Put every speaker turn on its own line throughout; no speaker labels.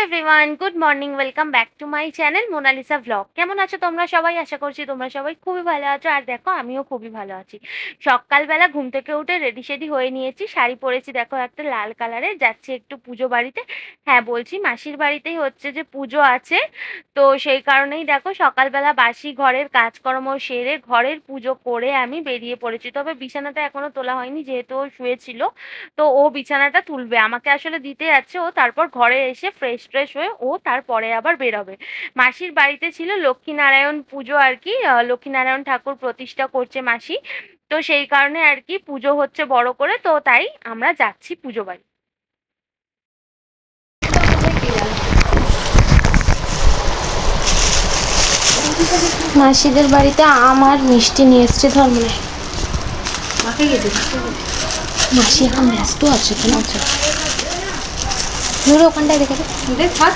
Everyone, good morning, welcome back to my channel Monalisa vlog. কেমন আছো তোমরা সবাই? আশা করছি তোমরা সবাই খুবই ভালো আছো। আর দেখো, আমিও খুবই ভালো আছি। সকালবেলা ঘুম থেকে উঠে রেডি সেডি হয়ে নিয়েছি, শাড়ি পরেছি দেখো একটা লাল কালারের, যাচ্ছি একটু পুজো বাড়িতে। হ্যাঁ বলছি, মাসির বাড়িতেই হচ্ছে যে পুজো আছে, তো সেই কারণেই দেখো সকালবেলা বাসি ঘরের কাজকর্ম সেরে ঘরের পুজো করে আমি বেরিয়ে পড়েছি। তবে বিছানাটা এখনো তোলা হয়নি, যেহেতু ও শুয়েছিল, তো ও বিছানাটা তুলবে, আমাকে আসলে দিতে যাচ্ছে ও, তারপর ঘরে এসে ফ্রেশ ট্রেশ হয়ে ও তারপরে আবার বেরোবে। মাসির বাড়িতে ছিল লক্ষ্মীনারায়ণ পুজো আর কি, লক্ষ্মীনারায়ণ ঠাকুর প্রতিষ্ঠা করছে মাসি, তো সেই কারণে আর কি পুজো হচ্ছে বড় করে, তো তাই আমরা যাচ্ছি পুজো বাড়ি।
মাসিদের বাড়িতে আমার মিষ্টি নিয়ে এসছে ধর্মনায়। মাসি এখন ব্যস্ত আছে, কেন আছে ধরো ওখানটায় দেখে থাক।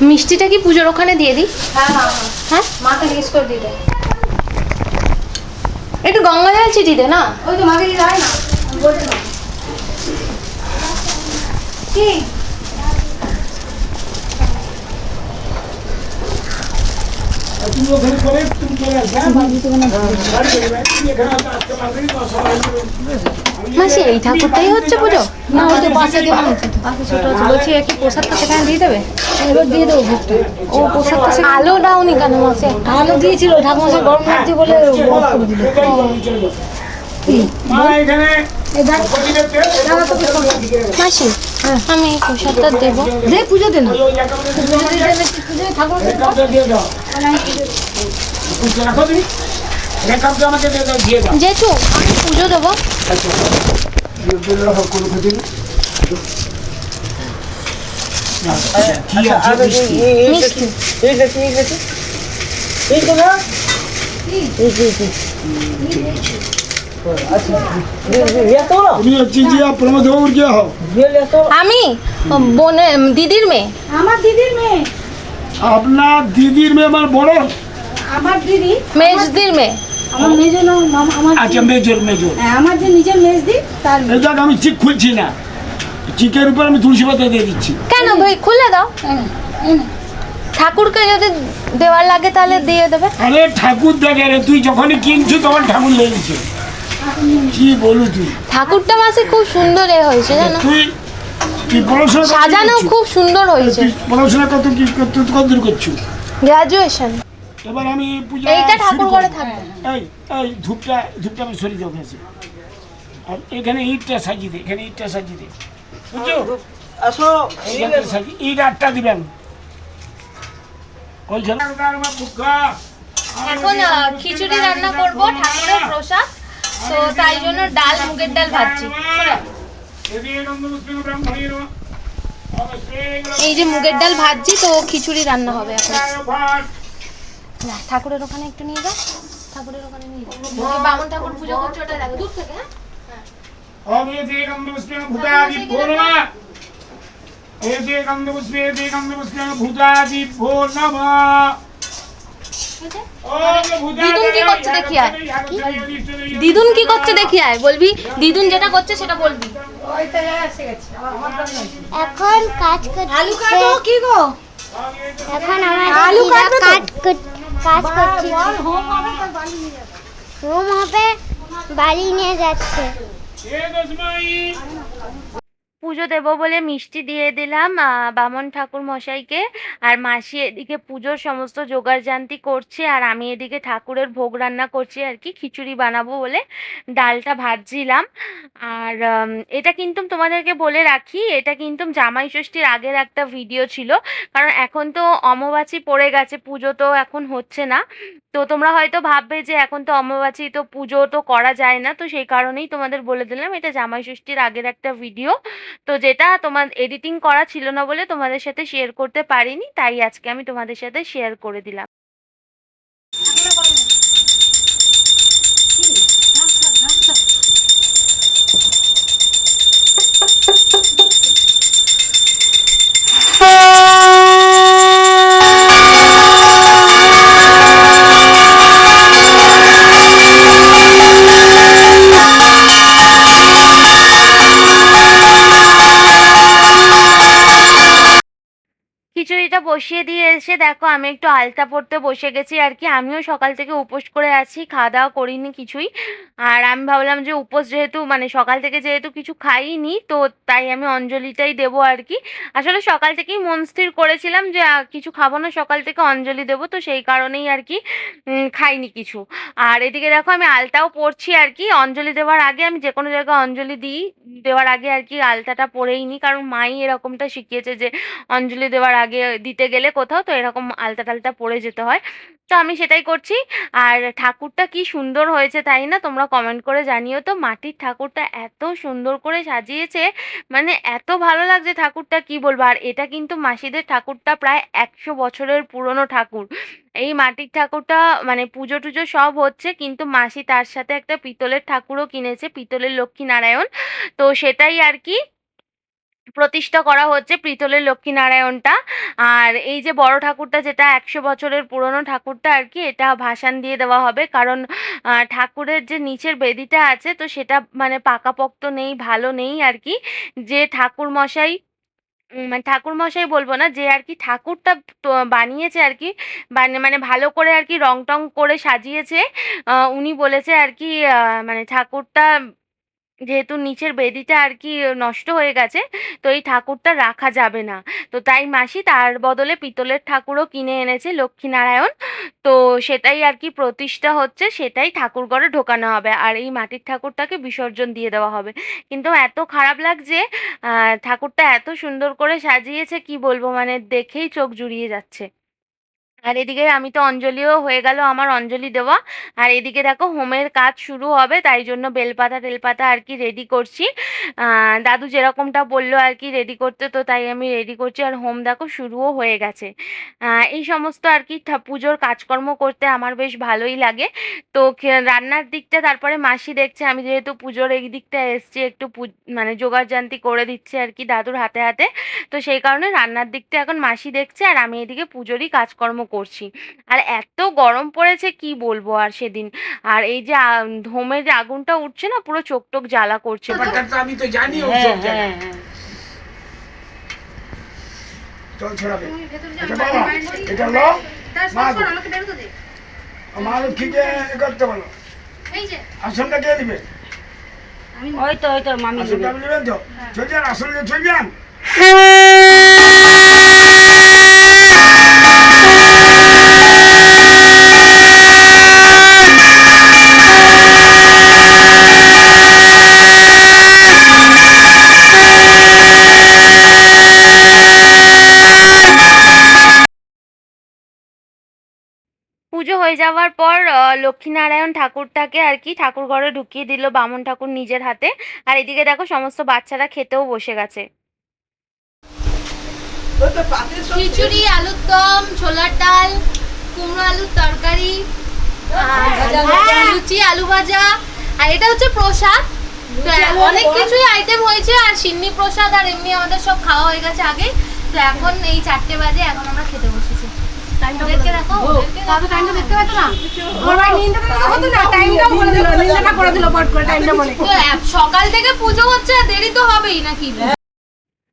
মিষ্টিটা কি পুজোর ওখানে দিয়ে দিই? হ্যাঁ মাকে জিজ্ঞেস করে দিয়ে দেয়, একটু গঙ্গা জল ছিটি দে না, ওই তো মাকে দিয়ে দেয় না বলতে না কি। মাসি এই ঠাকুরটাই হচ্ছে পুজো না? ওই তো পাশে দেওয়া হচ্ছে, পাশে ছোট আছে, বলছি একটু প্রসাদটা সেখানে দিয়ে দেবে। এবার দিয়ে দেবো ভোগটা। ও প্রসাদটা আলো দাওনি কেন মাসে? আলো দিয়েছিল ঠাকুরমশাই গরম লাগছে বলে মাসি আমি প্রসাদটা দেবো, দে পুজো দে না, যেহেতু আমি পুজো দেবো। আমি বোনে দিদির মেয়ে।
আমার দিদির মেয়ে।
আপনার দিদির মেয়ে আমার বড়?
আমার দিদি
মেজদির মেয়ে।
আমার মেজো না, আমার
আচ্ছা মেজর মেজর।
হ্যাঁ, আমার যে নিজের মেজদি তার
এই দেখ, আমি চিক খুলছি না, চিকের উপর আমি তুলসী পাতা দিয়ে দিচ্ছি।
কেন ভাই খুলে দাও, ঠাকুরকে যদি দেওয়ার লাগে তাহলে দিয়ে দেবে।
আরে ঠাকুর দেখে রে, তুই যখনই কিনছু তখন ঠাকুর লেগেছে, কি বলু তুই?
ঠাকুরটা মাসে খুব সুন্দর হয়েছে জানো,
তুই পড়াশোনা
সাজানো খুব সুন্দর হয়েছে।
পড়াশোনা কত কি কতদূর করছো?
গ্রাজুয়েশন।
এবার আমি পূজা
এইটা ঠাকুর ঘরে থাকবে।
এই ধূপটা আমি সরিয়ে দেবো কাছে, আর এখানে ইটটা সাজিয়ে দে, এখানে ইটটা সাজিয়ে দে, বুঝছো? আসো ইট 8টা দিবেন ওইখানে।
এখন খিচুড়ি রান্না করব ঠাকুরের প্রসাদ, তো তাই জন্য ডাল, মুগের ডাল ভাজছি। এই যে মুগের ডাল ভাজছি, তো খিচুড়ি রান্না হবে এখন। ঠাকুরের ওখানে একটু নিয়ে যাও, ঠাকুরের ওখানে নিয়ে যাও, বামন ঠাকুর পুজো করছে, ওটা দেখো দূর থেকে। দিদুন কি করছে দেখি আয়, দিদুন কি করছে দেখি আয়, বলবি দিদুন যেটা করছে সেটা বলবি।
এখন কাজ করছে।
আলু কাটো কি গো?
এখন আমার
আলু
দিদা
কাটবে তো?
কাজ করছে,
হোম হবে তার বাড়ি নিয়ে যাবে।
রুম হবে, বাড়ি নিয়ে যাচ্ছে।
পুজো দেবো বলে মিষ্টি দিয়ে দিলাম বামন ঠাকুর মশাইকে, আর মাসি এদিকে পুজোর সমস্ত জোগাড়জান্তি করছে, আর আমি এদিকে ঠাকুরের ভোগ রান্না করছি আর কি, খিচুড়ি বানাবো বলে ডালটা ভাজছিলাম। আর এটা কিন্তু তোমাদেরকে বলে রাখি, এটা কিন্তু জামাই ষষ্ঠীর আগের একটা ভিডিও ছিল, কারণ এখন তো অমাবাসী পড়ে গেছে, পুজো তো এখন হচ্ছে না, তো তোমরা হয়তো ভাববে যে এখন তো অমাবাসী, তো পুজো তো করা যায় না, তো সেই কারণেই তোমাদের বলে দিলাম এটা জামাই ষষ্ঠীর আগের একটা ভিডিও, তো যেটা তোমার এডিটিং করা ছিল না বলে তোমাদের সাথে শেয়ার করতে পারিনি, তাই আজকে আমি তোমাদের সাথে শেয়ার করে দিলাম। বসিয়ে দিয়ে এসে দেখো আমি একটু আলতা পড়তে বসে গেছি আর কি। আমিও সকাল থেকে উপোস করে আছি, খাওয়া দাওয়া করিনি কিছুই। আর আমি ভাবলাম যে উপোস যেহেতু মানে সকাল থেকে যেহেতু কিছু খাইনি, তো তাই আমি অঞ্জলিটাই দেবো আর কি। আসলে সকাল থেকেই মন স্থির করেছিলাম যে কিছু খাবো না, সকাল থেকে অঞ্জলি দেবো, তো সেই কারণেই আর কি খাইনি কিছু। আর এদিকে দেখো আমি আলতাও পড়ছি আর কি। অঞ্জলি দেওয়ার আগে আমি যে কোনো জায়গায় অঞ্জলি দিই, দেওয়ার আগে আর কি আলতাটা পরেই নিই, কারণ মাই এরকমটা শিখিয়েছে যে অঞ্জলি দেওয়ার আগে দিতে গেলে কোথাও তো এরকম আলতা টালতা পরে যেতে হয়। তো আমি সেটাই করছি। আর ঠাকুরটা কি সুন্দর হয়েছে তাই না? তোমরা কমেন্ট করে জানিও তো। মাটির ঠাকুরটা এত সুন্দর করে সাজিয়েছে, মানে এত ভালো লাগছে ঠাকুরটা, কি বলবো। আর এটা কিন্তু মাসিদের ঠাকুরটা প্রায় 100 বছরের পুরনো ঠাকুর। এই মাটির ঠাকুরটা মানে পুজো টুজো সব হচ্ছে, কিন্তু মাসি তার সাথে একটা পিতলের ঠাকুরও কিনেছে, পিতলের লক্ষ্মীনারায়ণ। তো সেটাই আর কি প্রতিষ্ঠা করা হচ্ছে, পিতলের লক্ষ্মীনারায়ণটা। আর এই যে বড় ঠাকুরটা, যেটা 100 বছরের পুরনো ঠাকুরটা আর কি, এটা ভাসান দিয়ে দেওয়া হবে। কারণ ঠাকুরের যে নিচের বেদিটা আছে, তো সেটা মানে পাকাপোক্ত নেই, ভালো নেই আর কি। যে ঠাকুর মশাই মানে ঠাকুর মশাই বলবো না, যে আর কি ঠাকুরটা বানিয়েছে আর কি, মানে ভালো করে আর কি রং টং করে সাজিয়েছে, উনি বলেছে আর কি মানে ঠাকুরটা যেহেতু নিচের বেদিটা আর কি নষ্ট হয়ে গেছে, তো এই ঠাকুরটা রাখা যাবে না। তো তাই মাসি তার বদলে পিতলের ঠাকুরও কিনে এনেছে, লক্ষ্মীনারায়ণ। তো সেটাই আর কি প্রতিষ্ঠা হচ্ছে, সেটাই ঠাকুরঘরে ঢোকানো হবে। আর এই মাটির ঠাকুরটাকে বিসর্জন দিয়ে দেওয়া হবে। কিন্তু এত খারাপ লাগছে, ঠাকুরটা এত সুন্দর করে সাজিয়েছে, কি বলবো, মানে দেখেই চোখ জুড়িয়ে যাচ্ছে। আর এদিকে আমি তো অঞ্জলিও হয়ে গেল আমার, অঞ্জলি দেওয়া। আর এদিকে দেখো হোমের কাজ শুরু হবে, তাই জন্য বেলপাতা টেলপাতা আর কি রেডি করছি। দাদু যেরকমটা বললো আর কি রেডি করতে, তো তাই আমি রেডি করছি। আর হোম দেখো শুরুও হয়ে গেছে। এই সমস্ত আর কি পুজোর কাজকর্ম করতে আমার বেশ ভালোই লাগে। তো রান্নার দিকটা তারপরে মাসি দেখছে, আমি যেহেতু পুজোর এই দিকটা এসছি, একটু মানে জোগাড়জান্তি করে দিচ্ছে আর কি দাদুর হাতে হাতে। তো সেই কারণে রান্নার দিকটা এখন মাসি দেখছে, আর আমি এদিকে পুজোরই কাজকর্ম করছি। আর এত গরম পড়েছে কি বলবো আর সেদিন। আর এই যে হোমের যে আগুনটা উঠছে না, পুরো চোখ টোক জ্বালা করছে।
ব্যাপারটা তো আমি তো জানি ও সব জায়গায়। চল ছড়াবে। আচ্ছা বাবা, এটা লো মা গো। মা লক্ষ্মীকে করতে বলো। আসনটা কে দিবে?
ওই তো মামি
আসনটা আপনি নেবেন তো? চলে যান, আসলে চলে যান।
পুজো হয়ে যাওয়ার পর লক্ষ্মীনারায়ণ ঠাকুরটাকে আর কি ঠাকুর ঘরে ঢুকিয়ে দিল বামুন ঠাকুর নিজের হাতে। আর এদিকে দেখো সমস্ত বাচ্চারা খেতেও বসে গেছে।
খিচুড়ি, আলুর দম, ছোলার ডাল, কুমড়ো আলুর তরকারি, আর লুচি, আলু ভাজা। আর এটা হচ্ছে প্রসাদ। তো অনেক কিছুই আইটেম হয়েছে। আর সিন্নি প্রসাদ আর এমনি আমাদের সব খাওয়া হয়ে গেছে আগে। তো এখন এই 4টে বাজে, এখন আমরা খেতে বসেছি। ওদেরকে দেখো, টাইমটা দেখতে পাচ্ছ না? তো সকাল থেকে পুজো হচ্ছে, দেরি তো হবেই নাকি?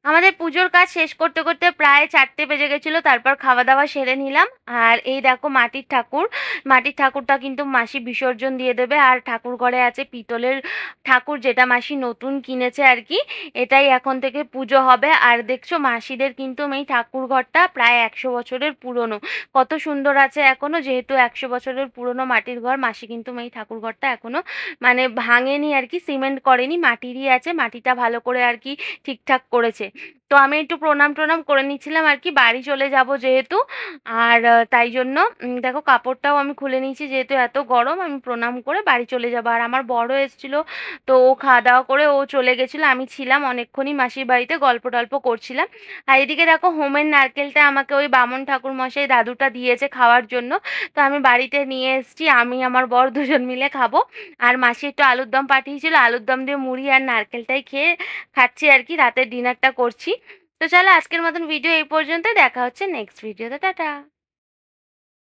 আমাদের পুজোর কাজ শেষ করতে করতে প্রায় 4টে বেজে গেছিলো। তারপর খাওয়া দাওয়া সেরে নিলাম। আর এই দেখো মাটির ঠাকুর, মাটির ঠাকুরটা কিন্তু মাসি বিসর্জন দিয়ে দেবে। আর ঠাকুর ঘরে আছে পিতলের ঠাকুর, যেটা মাসি নতুন কিনেছে আর কি। এটাই এখন থেকে পুজো হবে। আর দেখছো মাসিদের কিন্তু এই ঠাকুর ঘরটা প্রায় 100 বছরের পুরনো, কত সুন্দর আছে এখনো। যেহেতু 100 বছরের পুরনো মাটির ঘর, মাসি কিন্তু এই ঠাকুর ঘরটা এখনো মানে ভাঙেনি আর কি, সিমেন্ট করেনি, মাটিরই আছে। মাটিটা ভালো করে আর কি ঠিকঠাক করেছে। তো আমি একটু প্রণাম টনাম করে নিচ্ছিলাম আর কি, বাড়ি চলে যাব যেহেতু। আর তাই জন্য দেখো কাপড়টাও আমি খুলে নিয়েছি, যেহেতু এত গরম, আমি প্রণাম করে বাড়ি চলে যাবো। আর আমার বড় এসেছিলো, তো ও খাওয়া দাওয়া করে ও চলে গেছিলো। আমি ছিলাম অনেকক্ষণই মাসির বাড়িতে, গল্প টল্প করছিলাম। আর এদিকে দেখো হোমের নারকেলটা আমাকে ওই বামুন ঠাকুর মশাই দাদুটা দিয়েছে খাওয়ার জন্য। তো আমি বাড়িতে নিয়ে এসেছি, আমি আমার বর দুজন মিলে খাবো। আর মাসি একটু আলুর দম পাঠিয়েছিল, আলুর দম দিয়ে মুড়ি আর নারকেলটাই খেয়ে খাচ্ছি আর কি, রাতের ডিনারটা করছি। তো চলো আজকের মতন ভিডিও এই পর্যন্ত, দেখা হচ্ছে নেক্সট ভিডিওতে, টাটা।